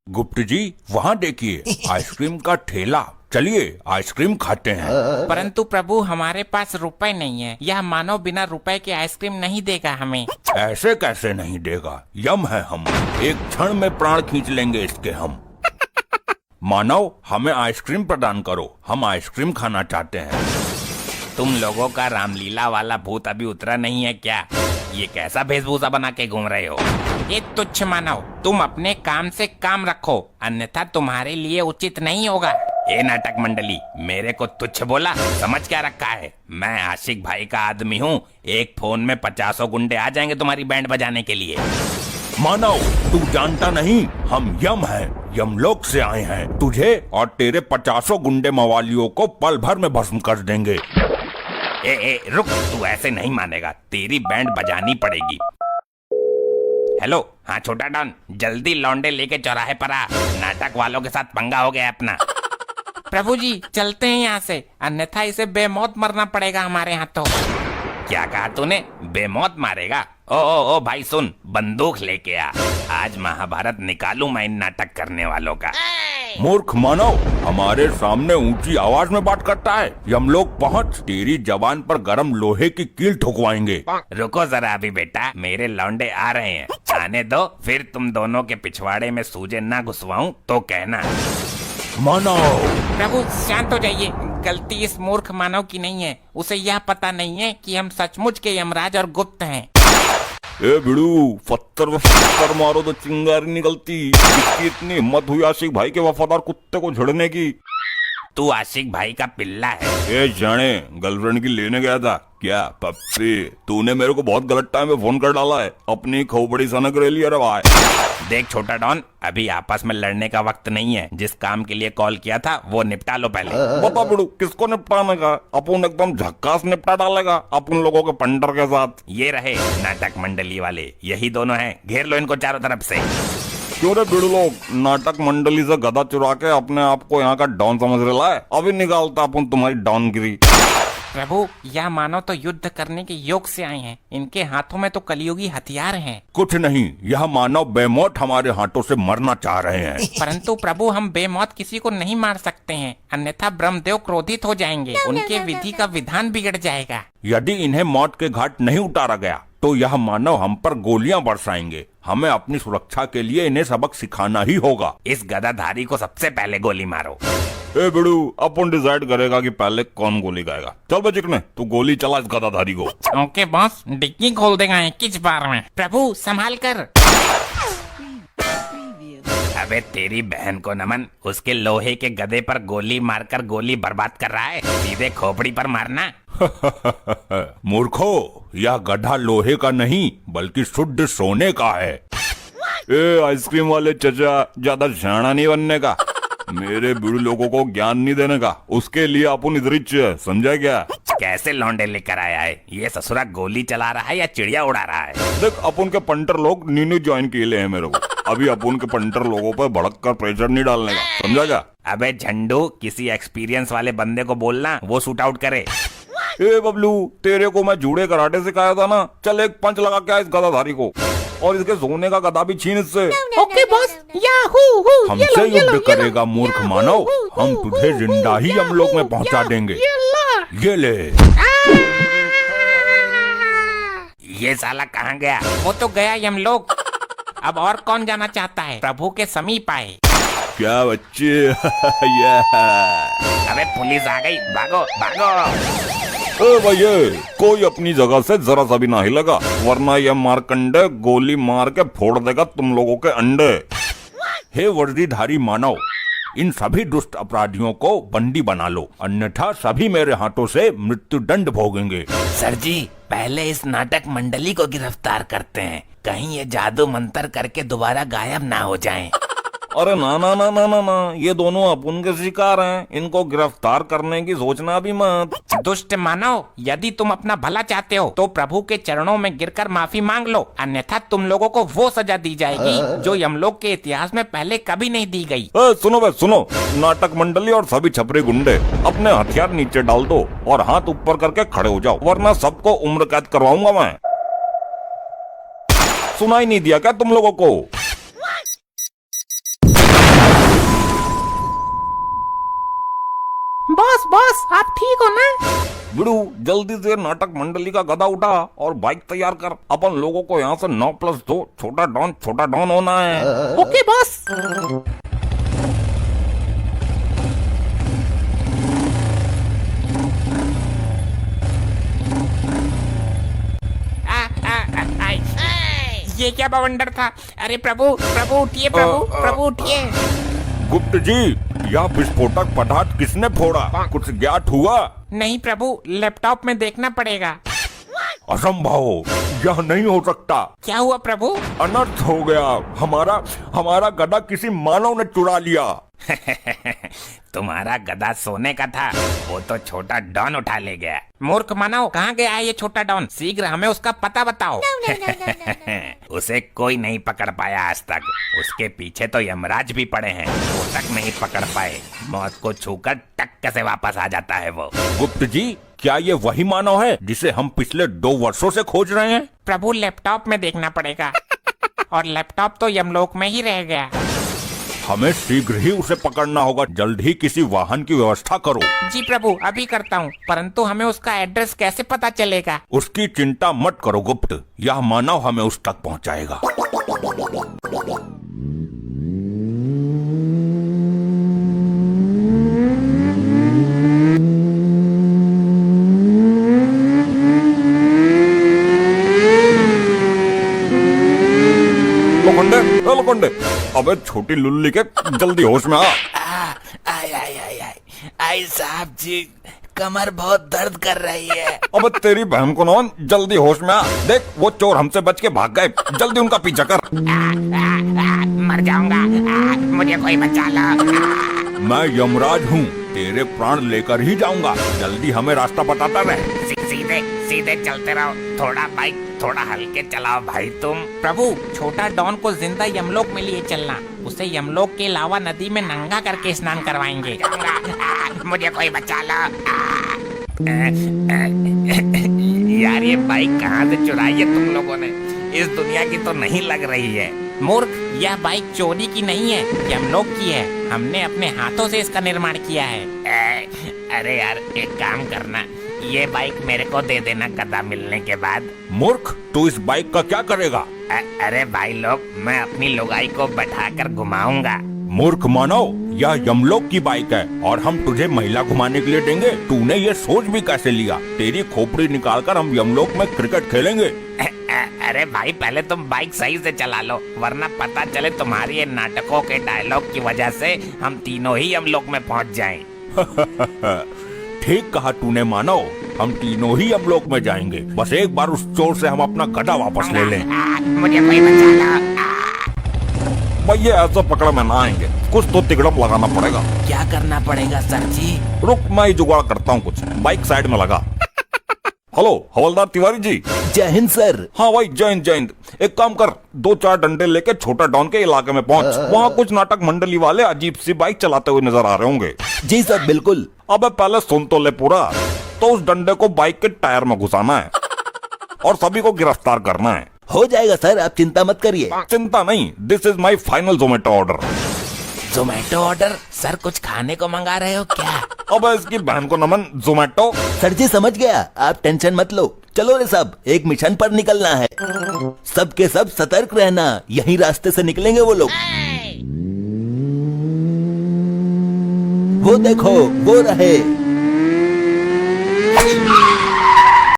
गुप्त जी वहाँ देखिए आइसक्रीम का ठेला, चलिए आइसक्रीम खाते हैं। परंतु प्रभु हमारे पास रुपए नहीं है, यह मानव बिना रुपए के आइसक्रीम नहीं देगा हमें। ऐसे कैसे नहीं देगा, यम है हम, एक क्षण में प्राण खींच लेंगे इसके हम। मानव हमें आइसक्रीम प्रदान करो, हम आइसक्रीम खाना चाहते हैं। तुम लोगों का रामलीला वाला भूत अभी उतरा नहीं है क्या? ये कैसा वेशभूषा बना के घूम रहे हो? ये तुच्छ मानव, तुम अपने काम से काम रखो, अन्यथा तुम्हारे लिए उचित नहीं होगा। ए नाटक मंडली, मेरे को तुच्छ बोला, समझ क्या रखा है? मैं आशिक भाई का आदमी हूँ, एक फोन में 50 गुंडे आ जाएंगे तुम्हारी बैंड बजाने के लिए। मानव तू जानता नहीं, हम यम हैं, यमलोक से आए हैं, तुझे और तेरे 50 गुंडे मवालियों को पल भर में भस्म कर देंगे। ए रुक, तू ऐसे नहीं मानेगा, तेरी बैंड बजानी पड़ेगी। हेलो, हाँ छोटा डॉन, जल्दी लौंडे लेके चौराहे पर आ, नाटक वालों के साथ पंगा हो गया अपना। प्रभु जी चलते हैं यहाँ से, अन्यथा इसे बेमौत मरना पड़ेगा हमारे हाथों। क्या कहा तूने? बेमौत मारेगा? ओ भाई सुन, बंदूक लेके आ, आज महाभारत निकालूं मैं इन नाटक करने वालों का। मूर्ख मानव, हमारे सामने ऊंची आवाज में बात करता है, यमलोक पहुंच, तेरी जबान पर गरम लोहे की कील ठुकवाएंगे। रुको जरा अभी बेटा, मेरे लौंडे आ रहे हैं, आने दो, फिर तुम दोनों के पिछवाड़े में सूजे ना घुसवाऊं तो कहना। मानव प्रभु शांत हो जाइए, गलती इस मूर्ख मानव की नहीं है, उसे यह पता नहीं है कि हम सचमुच के यमराज और गुप्त हैं। ए बिड़ू, पत्थर मारो तो चिंगारी निकलती, इसकी इतनी हिम्मत हुई आशिक भाई के वफादार कुत्ते को झड़ने की। तू आशिक भाई का पिल्ला है। ए जाने, गर्लफ्रेंड की लेने गया था क्या? पप्पी, तूने मेरे को बहुत गलत टाइम में फोन कर डाला है, अपनी खोपड़ी सनक रही है रे भाई। देख छोटा डॉन, अभी आपस में लड़ने का वक्त नहीं है, जिस काम के लिए कॉल किया था वो निपटा लो पहले। बता बिड़ू, किसको निपटाने का? अपन एकदम झक्कास निपटा डालेगा अपन लोगों के पंटर के साथ। ये रहे नाटक मंडली वाले, यही दोनों हैं, घेर लो इनको चारों तरफ से। क्यों रे बिड़ू लोग, नाटक मंडली से गधा चुरा के अपने आप को यहाँ का डॉन समझ रहा है? अभी निकालता अपन तुम्हारी डॉनगिरी। प्रभु यह मानव तो युद्ध करने के योग से आए हैं, इनके हाथों में तो कलियुगी हथियार हैं। कुछ नहीं, यह मानव बेमौत हमारे हाथों से मरना चाह रहे हैं। परंतु प्रभु हम बेमौत किसी को नहीं मार सकते हैं, अन्यथा ब्रह्मदेव क्रोधित हो जाएंगे, उनके विधि का विधान बिगड़ जाएगा। यदि इन्हें मौत के घाट नहीं उतारा गया तो यह मानव हम पर गोलियां बरसाएंगे। हमें अपनी सुरक्षा के लिए इन्हें सबक सिखाना ही होगा। इस गदाधारी को सबसे पहले गोली मारो। ए बिड़ू, अपन डिसाइड करेगा कि पहले कौन गोली खाएगा। चल बे चिकने, तू गोली चला इस गदाधारी को। ओके बॉस, डिक्की खोल देगा किस बार में। प्रभु संभाल कर। अबे तेरी बहन को नमन, उसके लोहे के गदे पर गोली मारकर गोली बर्बाद कर रहा है, सीधे खोपड़ी पर मारना। मूर्खो, यह गधा लोहे का नहीं बल्कि शुद्ध सोने का है। ए आइसक्रीम वाले चचा, ज्यादा शाना नहीं बनने का, मेरे बिड़ू लोगों को ज्ञान नहीं देने का, उसके लिए अपन इधर समझा क्या? कैसे लौंडे लेकर आया है ये? ससुरा गोली चला रहा है या चिड़िया उड़ा रहा है? देख, अपन के पंटर लोग नीनू ज्वाइन किए ले हैं मेरे को, अभी अपन के पंटर लोगों पर भड़क कर प्रेशर नहीं डालने का, समझा क्या? अबे झंडू, किसी एक्सपीरियंस वाले बंदे को बोलना, वो शूट आउट करे। ए बबलू, तेरे को मैं जूड़े कराटे सिखाया था ना, चल एक पंच लगा क्या इस गदाधारी को, और इसके सोने का गदा भी छीन इससे। ओके बॉस, याहू, हमसे युद्ध करेगा मूर्ख मानव, हम तुझे जिंदा ही यमलोक में पहुंचा देंगे। ये ले। ये साला कहाँ गया? वो तो गया यमलोक, अब और कौन जाना चाहता है? प्रभु के समीप आए। क्या बच्चे? अबे पुलिस आ गई, भागो भागो। ए भैया, कोई अपनी जगह से जरा सा भी ना हिलेगा, वरना यह मारकंडे गोली मार के फोड़ देगा तुम लोगों के अंडे। हे वर्दीधारी मानव, इन सभी दुष्ट अपराधियों को बंदी बना लो, अन्यथा सभी मेरे हाथों से मृत्यु दंड भोगेंगे। सर जी, पहले इस नाटक मंडली को गिरफ्तार करते हैं, कहीं ये जादू मंत्र करके दोबारा गायब ना हो जाएं। अरे ना ना ना ना ना ना, ये दोनों अपन के शिकार हैं, इनको गिरफ्तार करने की सोचना भी मत। दुष्ट मानव, यदि तुम अपना भला चाहते हो तो प्रभु के चरणों में गिरकर माफी मांग लो, अन्यथा तुम लोगों को वो सजा दी जाएगी जो यमलोक के इतिहास में पहले कभी नहीं दी गई। सुनो बे सुनो, नाटक मंडली और सभी छपरी गुंडे, अपने हथियार नीचे डाल दो और हाथ ऊपर करके खड़े हो जाओ, वरना सबको उम्र कैद करवाऊंगा मैं। सुनाई नहीं दिया क्या तुम लोगों को? बॉस बॉस आप ठीक हो ना? बिड़ू जल्दी से नाटक मंडली का गदा उठा और बाइक तैयार कर। अपन लोगों को यहाँ से 9+2 छोटा डॉन होना है। Okay boss. ये क्या बवंडर था? अरे प्रभु प्रभु उठिए, प्रभु उठिए। गुप्त जी, यह विस्फोटक पदार्थ किसने फोड़ा? कुछ ज्ञात हुआ? नहीं प्रभु, लैपटॉप में देखना पड़ेगा। असंभव, यह नहीं हो सकता। क्या हुआ प्रभु? अनर्थ हो गया। हमारा गधा किसी मानव ने चुरा लिया। तुम्हारा गधा सोने का था, वो तो छोटा डॉन उठा ले गया। मूर्ख मानव, कहाँ गया है ये छोटा डॉन? शीघ्र हमें उसका पता बताओ। उसे कोई नहीं पकड़ पाया आज तक। उसके पीछे तो यमराज भी पड़े हैं, वो तक नहीं पकड़ पाए। मौत को छूकर टक्क से वापस आ जाता है वो। गुप्त जी, क्या ये वही मानव है जिसे हम पिछले 2 वर्षों से खोज रहे हैं? प्रभु लैपटॉप में देखना पड़ेगा। और लैपटॉप तो यमलोक में ही रह गया। हमें शीघ्र ही उसे पकड़ना होगा। जल्द ही किसी वाहन की व्यवस्था करो। जी प्रभु, अभी करता हूँ, परंतु हमें उसका एड्रेस कैसे पता चलेगा? उसकी चिंता मत करो गुप्त, यह मानव हमें उस तक पहुँचाएगा। लोखंडे, अबे छोटी लुल्ली के, जल्दी होश में आ। आई साहब जी, कमर बहुत दर्द कर रही है। अबे तेरी बहन को नौन, जल्दी होश में आ। देख वो चोर हमसे बच के भाग गए, जल्दी उनका पीछा कर। मर जाऊंगा, मुझे कोई बचा लो। मैं यमराज हूँ, तेरे प्राण लेकर ही जाऊंगा। जल्दी हमें रास्ता बताता रहे। सीधे चलते रहो। थोड़ा बाइक थोड़ा हल्के चलाओ भाई तुम। प्रभु, छोटा डॉन को जिंदा यमलोक में लिए चलना। उसे यमलोक के अलावा नदी में नंगा करके स्नान करवाएंगे। मुझे कोई बचा लो। यार ये बाइक कहाँ से चुराई है तुम लोगों ने? इस दुनिया की तो नहीं लग रही है। मूर्ख, यह बाइक चोरी की नहीं है, यमलोक की है। हमने अपने हाथों से इसका निर्माण किया है। अरे यार, एक काम करना, ये बाइक मेरे को दे देना गधा मिलने के बाद। मूर्ख, तू इस बाइक का क्या करेगा? अरे भाई लोग, मैं अपनी लोगाई को बैठाकर घुमाऊंगा। मूर्ख मानव, यह यमलोक की बाइक है और हम तुझे महिला घुमाने के लिए देंगे। तूने ये सोच भी कैसे लिया? तेरी खोपड़ी निकालकर हम यमलोक में क्रिकेट खेलेंगे। अरे भाई, पहले तुम बाइक सही से चला लो, वरना पता चले तुम्हारी ये नाटकों के डायलॉग की वजह से हम तीनों ही यमलोक में पहुंच जाएं। ठीक कहा तूने मानव, हम तीनों ही यमलोक में जाएंगे। बस एक बार उस चोर से हम अपना गधा वापस ले लें। मुझे कोई बचा लो। भैया ऐसा पकड़ में ना आएंगे, कुछ तो तिगड़म लगाना पड़ेगा। क्या करना पड़ेगा सर जी? रुक, मैं ही जुगाड़ करता हूँ कुछ। बाइक साइड में लगा। हेलो हवलदार तिवारी जी। जय हिंद सर। हाँ भाई, जय हिंद। एक काम कर, 2-4 डंडे लेके छोटा डॉन के इलाके में पहुंच। वहाँ कुछ नाटक मंडली वाले अजीब सी बाइक चलाते हुए नजर आ रहे होंगे। जी सर, बिल्कुल। अबे पहले सुन तो ले पूरा। तो उस डंडे को बाइक के टायर में घुसाना है और सभी को गिरफ्तार करना है। हो जाएगा सर, आप चिंता मत करिए। चिंता नहीं, this is my final Zomato order. Zomato order? Sir कुछ खाने को मंगा रहे हो क्या? अब इसकी बहन को नमन, जोमेटो। सर जी समझ गया, आप टेंशन मत लो। चलो रे सब, एक मिशन पर निकलना है। सबके सब सतर्क रहना, यही रास्ते से निकलेंगे वो लोग। वो देखो, वो रहे।